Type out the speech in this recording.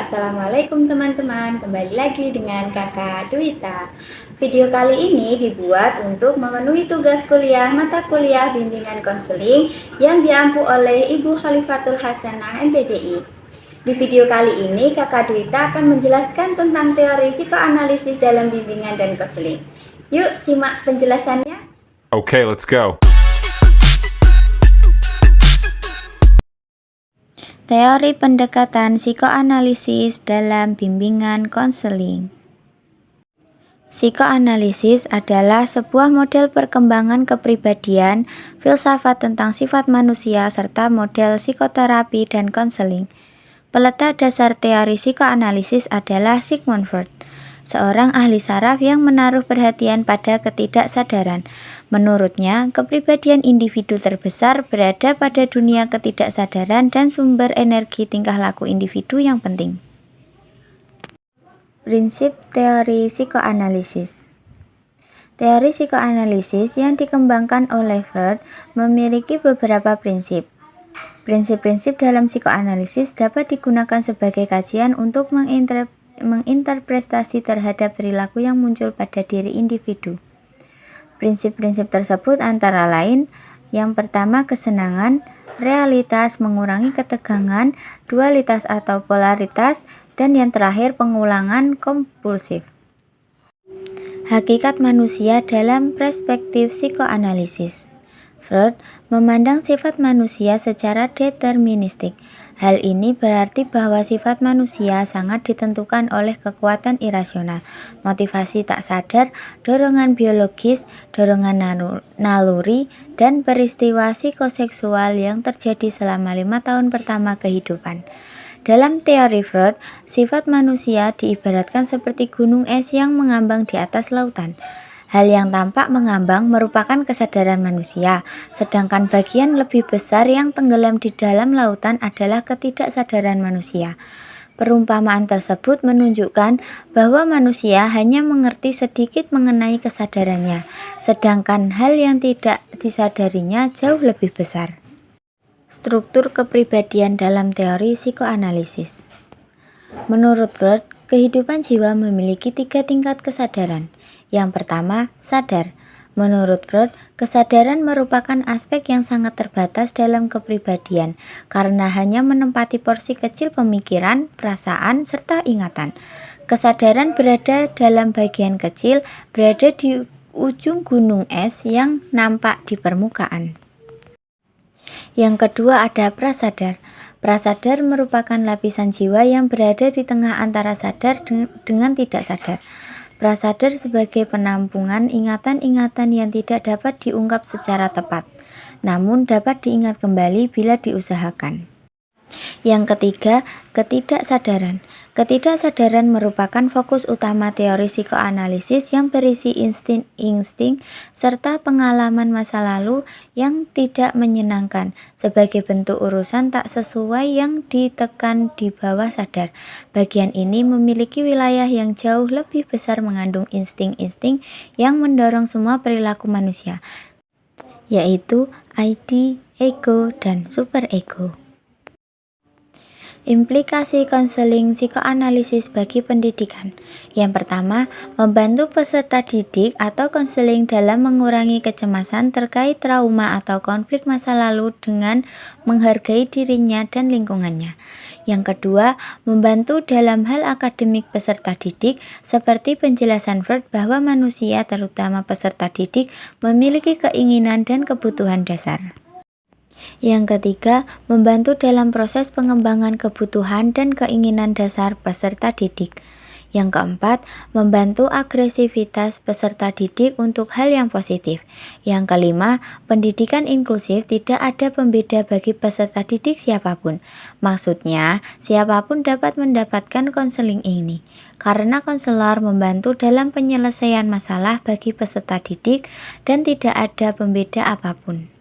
Assalamualaikum teman-teman, kembali lagi dengan Kakak Duita. Video kali ini dibuat untuk memenuhi tugas kuliah mata kuliah bimbingan konseling yang diampu oleh Ibu Khalifatul Hasanah MPDI. Di video kali ini Kakak Duita akan menjelaskan tentang teori psikoanalisis dalam bimbingan dan konseling. Yuk simak penjelasannya. Okay, let's go. Teori pendekatan psikoanalisis dalam bimbingan konseling. Psikoanalisis adalah sebuah model perkembangan kepribadian, filsafat tentang sifat manusia, serta model psikoterapi dan konseling. Peletak dasar teori psikoanalisis adalah Sigmund Freud, seorang ahli saraf yang menaruh perhatian pada ketidaksadaran. Menurutnya, kepribadian individu terbesar berada pada dunia ketidaksadaran dan sumber energi tingkah laku individu yang penting. Prinsip teori psikoanalisis. Teori psikoanalisis yang dikembangkan oleh Freud memiliki beberapa prinsip. Prinsip-prinsip dalam psikoanalisis dapat digunakan sebagai kajian untuk menginterpretasi terhadap perilaku yang muncul pada diri individu. Prinsip-prinsip tersebut antara lain, yang pertama kesenangan, realitas, mengurangi ketegangan, dualitas atau polaritas, dan yang terakhir pengulangan kompulsif. Hakikat manusia dalam perspektif psikoanalisis. Freud memandang sifat manusia secara deterministik. Hal ini berarti bahwa sifat manusia sangat ditentukan oleh kekuatan irasional, motivasi tak sadar, dorongan biologis, dorongan naluri, dan peristiwa psikoseksual yang terjadi selama 5 tahun pertama kehidupan. Dalam teori Freud, sifat manusia diibaratkan seperti gunung es yang mengambang di atas lautan. Hal yang tampak mengambang merupakan kesadaran manusia, sedangkan bagian lebih besar yang tenggelam di dalam lautan adalah ketidaksadaran manusia. Perumpamaan tersebut menunjukkan bahwa manusia hanya mengerti sedikit mengenai kesadarannya, sedangkan hal yang tidak disadarinya jauh lebih besar. Struktur kepribadian dalam teori psikoanalisis. Menurut Freud, kehidupan jiwa memiliki 3 tingkat kesadaran. Yang pertama, sadar. Menurut Freud, kesadaran merupakan aspek yang sangat terbatas dalam kepribadian karena hanya menempati porsi kecil pemikiran, perasaan, serta ingatan. Kesadaran berada dalam bagian kecil, berada di ujung gunung es yang nampak di permukaan. Yang kedua ada prasadar. Prasadar merupakan lapisan jiwa yang berada di tengah antara sadar dengan tidak sadar. Prasadar sebagai penampungan ingatan-ingatan yang tidak dapat diungkap secara tepat, namun dapat diingat kembali bila diusahakan. Yang ketiga, ketidaksadaran. Ketidaksadaran merupakan fokus utama teori psikoanalisis yang berisi insting-insting serta pengalaman masa lalu yang tidak menyenangkan sebagai bentuk urusan tak sesuai yang ditekan di bawah sadar. Bagian ini memiliki wilayah yang jauh lebih besar mengandung insting-insting yang mendorong semua perilaku manusia, yaitu id, ego, dan superego. Implikasi konseling psikoanalisis bagi pendidikan. Yang pertama, membantu peserta didik atau konseling dalam mengurangi kecemasan terkait trauma atau konflik masa lalu dengan menghargai dirinya dan lingkungannya. Yang kedua, membantu dalam hal akademik peserta didik seperti penjelasan Freud bahwa manusia, terutama peserta didik, memiliki keinginan dan kebutuhan dasar. Yang ketiga, membantu dalam proses pengembangan kebutuhan dan keinginan dasar peserta didik. Yang keempat, membantu agresivitas peserta didik untuk hal yang positif. Yang kelima, pendidikan inklusif tidak ada pembeda bagi peserta didik siapapun. Maksudnya, siapapun dapat mendapatkan konseling ini, karena konselor membantu dalam penyelesaian masalah bagi peserta didik dan tidak ada pembeda apapun.